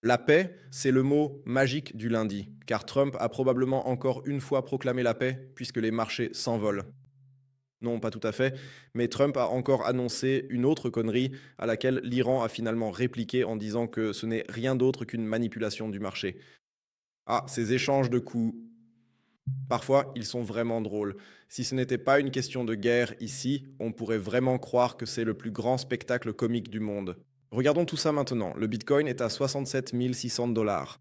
La paix, c'est le mot magique du lundi, car Trump a probablement encore une fois proclamé la paix puisque les marchés s'envolent. Non, pas tout à fait, mais Trump a encore annoncé une autre connerie à laquelle l'Iran a finalement répliqué en disant que ce n'est rien d'autre qu'une manipulation du marché. Ah, ces échanges de coups, parfois, ils sont vraiment drôles. Si ce n'était pas une question de guerre ici, on pourrait vraiment croire que c'est le plus grand spectacle comique du monde. Regardons tout ça maintenant. Le Bitcoin est à 67 600 dollars.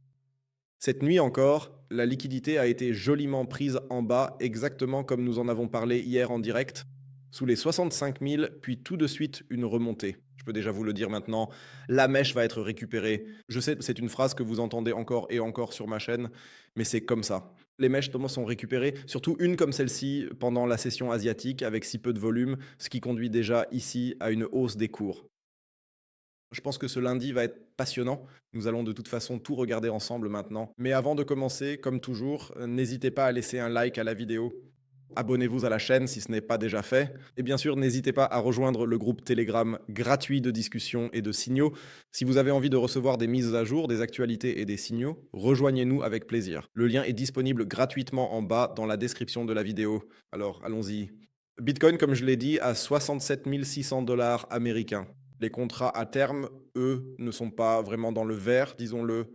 Cette nuit encore, la liquidité a été joliment prise en bas, exactement comme nous en avons parlé hier en direct, sous les 65 000, puis tout de suite une remontée. Je peux déjà vous le dire maintenant, la mèche va être récupérée. Je sais, c'est une phrase que vous entendez encore et encore sur ma chaîne, mais c'est comme ça. Les mèches sont récupérées, surtout une comme celle-ci pendant la session asiatique avec si peu de volume, ce qui conduit déjà ici à une hausse des cours. Je pense que ce lundi va être passionnant. Nous allons de toute façon tout regarder ensemble maintenant. Mais avant de commencer, comme toujours, n'hésitez pas à laisser un like à la vidéo. Abonnez-vous à la chaîne si ce n'est pas déjà fait. Et bien sûr, n'hésitez pas à rejoindre le groupe Telegram gratuit de discussion et de signaux. Si vous avez envie de recevoir des mises à jour, des actualités et des signaux, rejoignez-nous avec plaisir. Le lien est disponible gratuitement en bas dans la description de la vidéo. Alors, allons-y. Bitcoin, comme je l'ai dit, à 67 600 dollars américains. Les contrats à terme, eux, ne sont pas vraiment dans le vert, disons-le.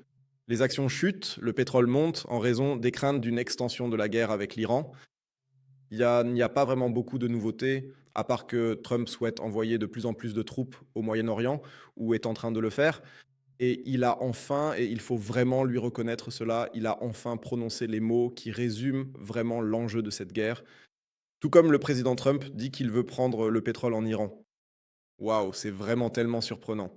Les actions chutent, le pétrole monte en raison des craintes d'une extension de la guerre avec l'Iran. Il n'y a pas vraiment beaucoup de nouveautés, à part que Trump souhaite envoyer de plus en plus de troupes au Moyen-Orient, ou est en train de le faire. Et il a enfin, et il faut vraiment lui reconnaître cela, il a enfin prononcé les mots qui résument vraiment l'enjeu de cette guerre. Tout comme le président Trump dit qu'il veut prendre le pétrole en Iran. Waouh, c'est vraiment tellement surprenant.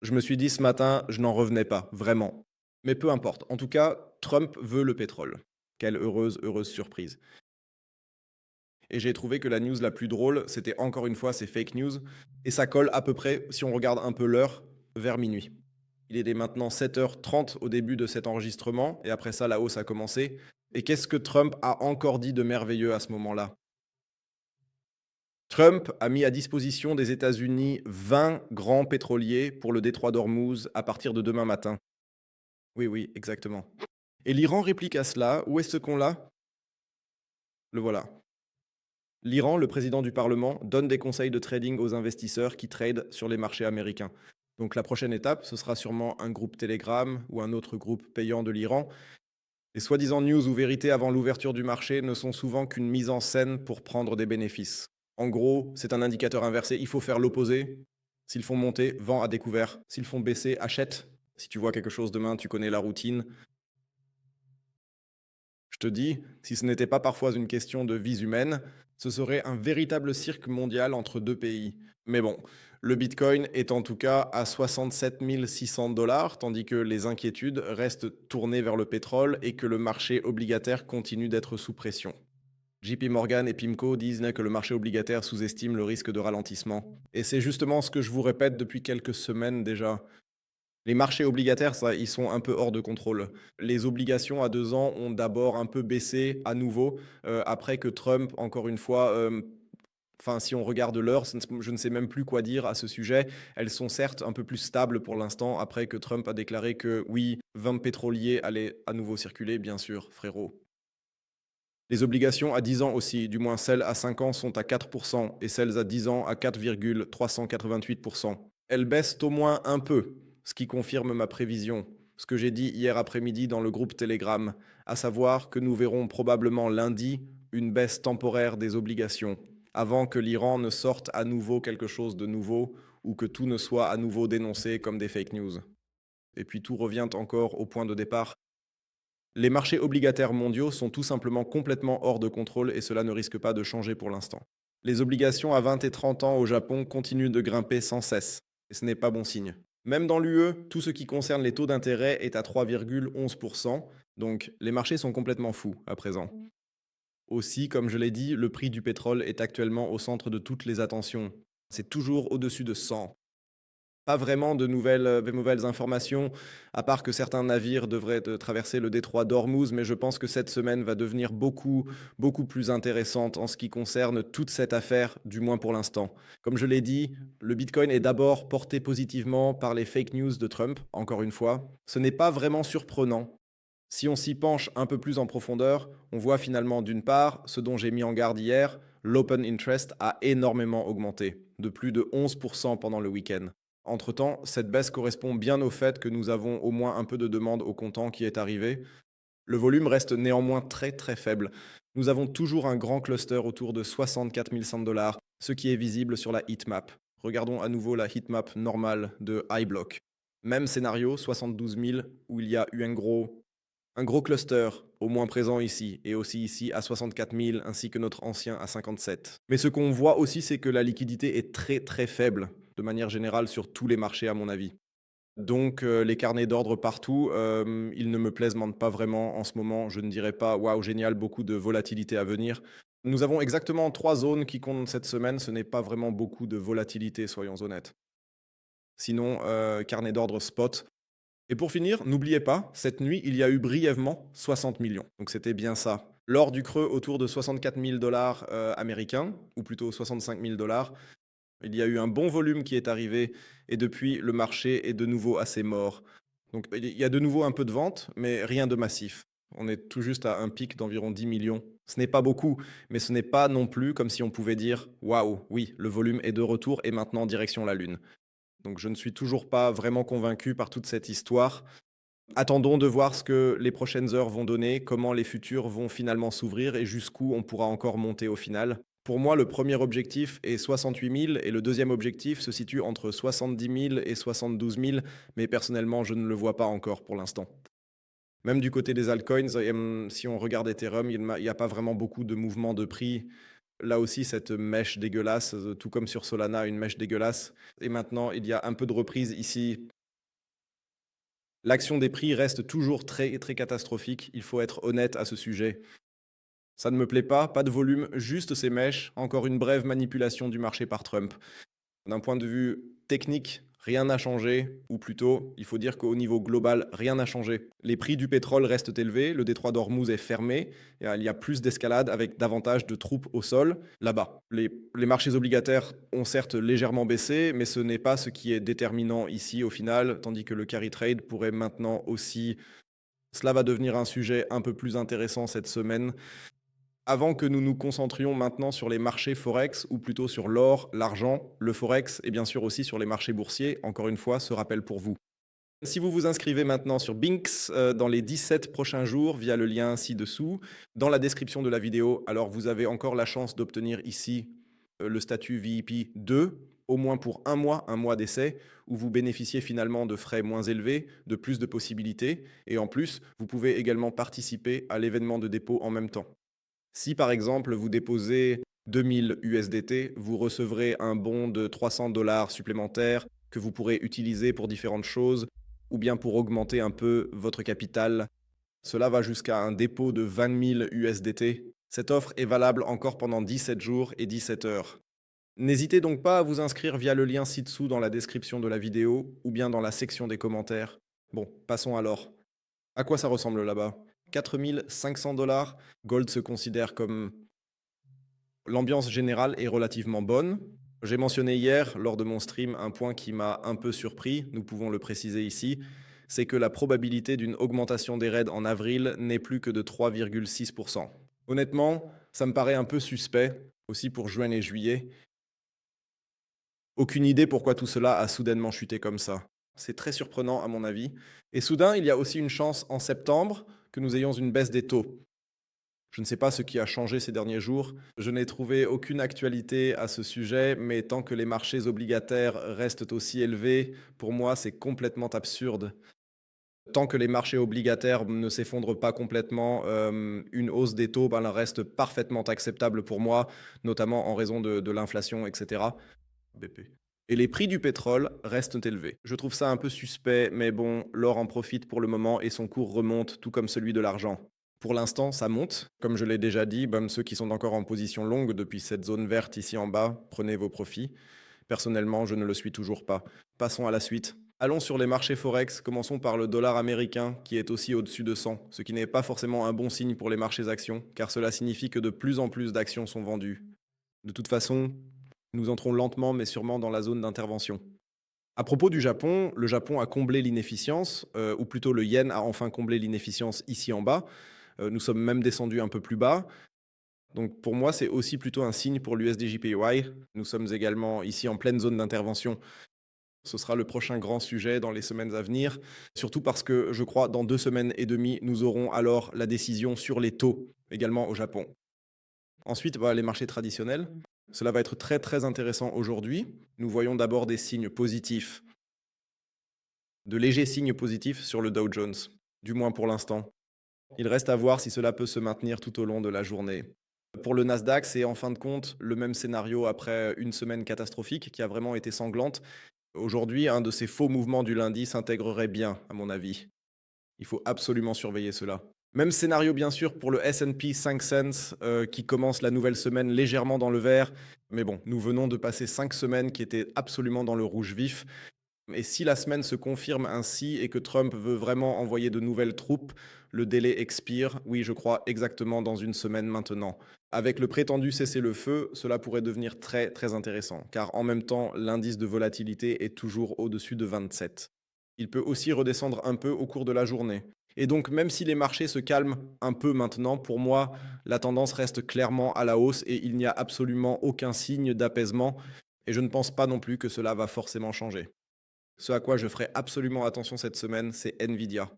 Je me suis dit ce matin, je n'en revenais pas, vraiment. Mais peu importe. En tout cas, Trump veut le pétrole. Quelle heureuse, heureuse surprise. Et j'ai trouvé que la news la plus drôle, c'était encore une fois ces fake news. Et ça colle à peu près, si on regarde un peu l'heure, vers minuit. Il est maintenant 7h30 au début de cet enregistrement, et après ça, la hausse a commencé. Et qu'est-ce que Trump a encore dit de merveilleux à ce moment-là? Trump a mis à disposition des États-Unis 20 grands pétroliers pour le détroit d'Ormuz à partir de demain matin. Oui, oui, exactement. Et l'Iran réplique à cela. Où est-ce qu'on l'a? Le voilà. L'Iran, le président du Parlement, donne des conseils de trading aux investisseurs qui tradent sur les marchés américains. Donc la prochaine étape, ce sera sûrement un groupe Telegram ou un autre groupe payant de l'Iran. Les soi-disant news ou vérités avant l'ouverture du marché ne sont souvent qu'une mise en scène pour prendre des bénéfices. En gros, c'est un indicateur inversé, il faut faire l'opposé. S'ils font monter, vends à découvert. S'ils font baisser, achète. Si tu vois quelque chose demain, tu connais la routine. Je te dis, si ce n'était pas parfois une question de vies humaines, ce serait un véritable cirque mondial entre deux pays. Mais bon, le Bitcoin est en tout cas à 67 600 dollars, tandis que les inquiétudes restent tournées vers le pétrole et que le marché obligataire continue d'être sous pression. JP Morgan et PIMCO disent que le marché obligataire sous-estime le risque de ralentissement. Et c'est justement ce que je vous répète depuis quelques semaines déjà. Les marchés obligataires, ça, ils sont un peu hors de contrôle. Les obligations à 2 ans ont d'abord un peu baissé à nouveau, après que Trump, encore une fois, enfin, si on regarde l'heure, je ne sais même plus quoi dire à ce sujet. Elles sont certes un peu plus stables pour l'instant, après que Trump a déclaré que oui, 20 pétroliers allaient à nouveau circuler, bien sûr, frérot. Les obligations à 10 ans aussi, du moins celles à 5 ans, sont à 4% et celles à 10 ans à 4,388%. Elles baissent au moins un peu, ce qui confirme ma prévision, ce que j'ai dit hier après-midi dans le groupe Telegram, à savoir que nous verrons probablement lundi une baisse temporaire des obligations, avant que l'Iran ne sorte à nouveau quelque chose de nouveau ou que tout ne soit à nouveau dénoncé comme des fake news. Et puis tout revient encore au point de départ. Les marchés obligataires mondiaux sont tout simplement complètement hors de contrôle et cela ne risque pas de changer pour l'instant. Les obligations à 20 et 30 ans au Japon continuent de grimper sans cesse, et ce n'est pas bon signe. Même dans l'UE, tout ce qui concerne les taux d'intérêt est à 3,11%, donc les marchés sont complètement fous à présent. Aussi, comme je l'ai dit, le prix du pétrole est actuellement au centre de toutes les attentions. C'est toujours au-dessus de 100. Pas vraiment de nouvelles informations, à part que certains navires devraient traverser le détroit d'Ormuz, mais je pense que cette semaine va devenir beaucoup, beaucoup plus intéressante en ce qui concerne toute cette affaire, du moins pour l'instant. Comme je l'ai dit, le Bitcoin est d'abord porté positivement par les fake news de Trump, encore une fois. Ce n'est pas vraiment surprenant. Si on s'y penche un peu plus en profondeur, on voit finalement d'une part, ce dont j'ai mis en garde hier, l'open interest a énormément augmenté, de plus de 11% pendant le week-end. Entre-temps, cette baisse correspond bien au fait que nous avons au moins un peu de demande au comptant qui est arrivé. Le volume reste néanmoins très très faible. Nous avons toujours un grand cluster autour de 64 500 dollars, ce qui est visible sur la heatmap. Regardons à nouveau la heatmap normale de iBlock. Même scénario, 72 000, où il y a eu un gros cluster, au moins présent ici, et aussi ici à 64 000, ainsi que notre ancien à 57. Mais ce qu'on voit aussi, c'est que la liquidité est très très faible, de manière générale, sur tous les marchés, à mon avis. Donc les carnets d'ordre partout, ils ne me plaisantent pas vraiment en ce moment. Je ne dirais pas: «Waouh, génial, beaucoup de volatilité à venir». Nous avons exactement 3 zones qui comptent cette semaine. Ce n'est pas vraiment beaucoup de volatilité, soyons honnêtes. Sinon, carnet d'ordre spot. Et pour finir, n'oubliez pas, cette nuit, il y a eu brièvement 60 millions. Donc c'était bien ça. Lors du creux autour de 64 000 dollars américains, ou plutôt 65 000 dollars, il y a eu un bon volume qui est arrivé et depuis, le marché est de nouveau assez mort. Donc il y a de nouveau un peu de vente, mais rien de massif. On est tout juste à un pic d'environ 10 millions. Ce n'est pas beaucoup, mais ce n'est pas non plus comme si on pouvait dire: «Waouh, oui, le volume est de retour et maintenant direction la lune». Donc je ne suis toujours pas vraiment convaincu par toute cette histoire. Attendons de voir ce que les prochaines heures vont donner, comment les futurs vont finalement s'ouvrir et jusqu'où on pourra encore monter au final. Pour moi, le premier objectif est 68 000 et le deuxième objectif se situe entre 70 000 et 72 000, mais personnellement, je ne le vois pas encore pour l'instant. Même du côté des altcoins, si on regarde Ethereum, il n'y a pas vraiment beaucoup de mouvements de prix. Là aussi, cette mèche dégueulasse, tout comme sur Solana, une mèche dégueulasse. Et maintenant, il y a un peu de reprise ici. L'action des prix reste toujours très, très catastrophique. Il faut être honnête à ce sujet. Ça ne me plaît pas de volume, juste ces mèches, encore une brève manipulation du marché par Trump. D'un point de vue technique, rien n'a changé, ou plutôt, il faut dire qu'au niveau global, rien n'a changé. Les prix du pétrole restent élevés, le détroit d'Ormuz est fermé, et il y a plus d'escalade avec davantage de troupes au sol là-bas. Les marchés obligataires ont certes légèrement baissé, mais ce n'est pas ce qui est déterminant ici au final, tandis que le carry trade pourrait maintenant aussi... Cela va devenir un sujet un peu plus intéressant cette semaine. Avant que nous nous concentrions maintenant sur les marchés forex, ou plutôt sur l'or, l'argent, le forex et bien sûr aussi sur les marchés boursiers, encore une fois, ce rappel pour vous. Si vous vous inscrivez maintenant sur Binx dans les 17 prochains jours via le lien ci-dessous, dans la description de la vidéo, alors vous avez encore la chance d'obtenir ici le statut VIP 2, au moins pour un mois d'essai, où vous bénéficiez finalement de frais moins élevés, de plus de possibilités, et en plus, vous pouvez également participer à l'événement de dépôt en même temps. Si par exemple vous déposez 2000 USDT, vous recevrez un bon de 300 dollars supplémentaires que vous pourrez utiliser pour différentes choses ou bien pour augmenter un peu votre capital. Cela va jusqu'à un dépôt de 20 000 USDT. Cette offre est valable encore pendant 17 jours et 17 heures. N'hésitez donc pas à vous inscrire via le lien ci-dessous dans la description de la vidéo ou bien dans la section des commentaires. Bon, passons alors. À quoi ça ressemble là-bas? 4 500 dollars. Gold se considère comme... L'ambiance générale est relativement bonne. J'ai mentionné hier, lors de mon stream, un point qui m'a un peu surpris, nous pouvons le préciser ici, c'est que la probabilité d'une augmentation des raids en avril n'est plus que de 3,6%. Honnêtement, ça me paraît un peu suspect, aussi pour juin et juillet. Aucune idée pourquoi tout cela a soudainement chuté comme ça. C'est très surprenant à mon avis. Et soudain, il y a aussi une chance en septembre que nous ayons une baisse des taux. Je ne sais pas ce qui a changé ces derniers jours. Je n'ai trouvé aucune actualité à ce sujet, mais tant que les marchés obligataires restent aussi élevés, pour moi, c'est complètement absurde. Tant que les marchés obligataires ne s'effondrent pas complètement, une hausse des taux elle reste parfaitement acceptable pour moi, notamment en raison de l'inflation, etc. BP. Et les prix du pétrole restent élevés. Je trouve ça un peu suspect, mais bon, l'or en profite pour le moment et son cours remonte, tout comme celui de l'argent. Pour l'instant, ça monte. Comme je l'ai déjà dit, ceux qui sont encore en position longue depuis cette zone verte ici en bas, prenez vos profits. Personnellement, je ne le suis toujours pas. Passons à la suite. Allons sur les marchés Forex, commençons par le dollar américain qui est aussi au-dessus de 100, ce qui n'est pas forcément un bon signe pour les marchés actions, car cela signifie que de plus en plus d'actions sont vendues. De toute façon, nous entrons lentement mais sûrement dans la zone d'intervention. À propos du Japon, le Japon a comblé l'inefficience, ou plutôt le yen a enfin comblé l'inefficience ici en bas. Nous sommes même descendus un peu plus bas. Donc pour moi, c'est aussi plutôt un signe pour l'USD-JPY. Nous sommes également ici en pleine zone d'intervention. Ce sera le prochain grand sujet dans les semaines à venir, surtout parce que je crois dans 2 semaines et demie, nous aurons alors la décision sur les taux, également au Japon. Ensuite, les marchés traditionnels. Cela va être très très intéressant aujourd'hui. Nous voyons d'abord des signes positifs, de légers signes positifs sur le Dow Jones, du moins pour l'instant. Il reste à voir si cela peut se maintenir tout au long de la journée. Pour le Nasdaq, c'est en fin de compte le même scénario après une semaine catastrophique qui a vraiment été sanglante. Aujourd'hui, un de ces faux mouvements du lundi s'intégrerait bien, à mon avis. Il faut absolument surveiller cela. Même scénario, bien sûr, pour le S&P 500 qui commence la nouvelle semaine légèrement dans le vert. Mais bon, nous venons de passer 5 semaines qui étaient absolument dans le rouge vif. Et si la semaine se confirme ainsi et que Trump veut vraiment envoyer de nouvelles troupes, le délai expire, oui, je crois, exactement dans une semaine maintenant. Avec le prétendu cessez-le-feu, cela pourrait devenir très très intéressant, car en même temps, l'indice de volatilité est toujours au-dessus de 27. Il peut aussi redescendre un peu au cours de la journée. Et donc, même si les marchés se calment un peu maintenant, pour moi, la tendance reste clairement à la hausse et il n'y a absolument aucun signe d'apaisement. Et je ne pense pas non plus que cela va forcément changer. Ce à quoi je ferai absolument attention cette semaine, c'est Nvidia.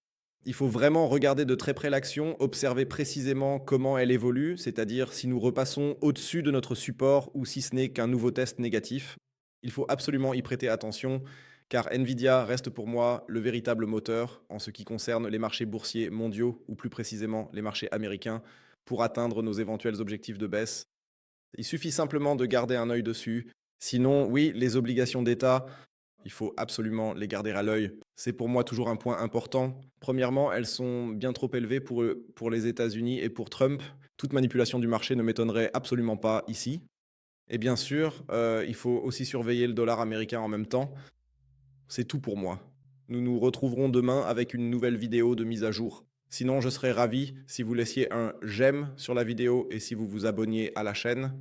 Il faut vraiment regarder de très près l'action, observer précisément comment elle évolue, c'est-à-dire si nous repassons au-dessus de notre support ou si ce n'est qu'un nouveau test négatif. Il faut absolument y prêter attention, car Nvidia reste pour moi le véritable moteur en ce qui concerne les marchés boursiers mondiaux, ou plus précisément les marchés américains, pour atteindre nos éventuels objectifs de baisse. Il suffit simplement de garder un œil dessus. Sinon, oui, les obligations d'État, il faut absolument les garder à l'œil. C'est pour moi toujours un point important. Premièrement, elles sont bien trop élevées pour les États-Unis et pour Trump. Toute manipulation du marché ne m'étonnerait absolument pas ici. Et bien sûr, il faut aussi surveiller le dollar américain en même temps. C'est tout pour moi. Nous nous retrouverons demain avec une nouvelle vidéo de mise à jour. Sinon, je serais ravi si vous laissiez un j'aime sur la vidéo et si vous vous abonniez à la chaîne.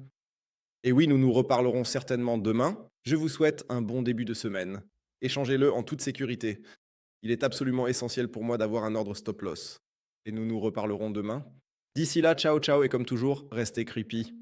Et oui, nous nous reparlerons certainement demain. Je vous souhaite un bon début de semaine. Échangez-le en toute sécurité. Il est absolument essentiel pour moi d'avoir un ordre stop loss. Et nous nous reparlerons demain. D'ici là, ciao ciao et comme toujours, restez creepy.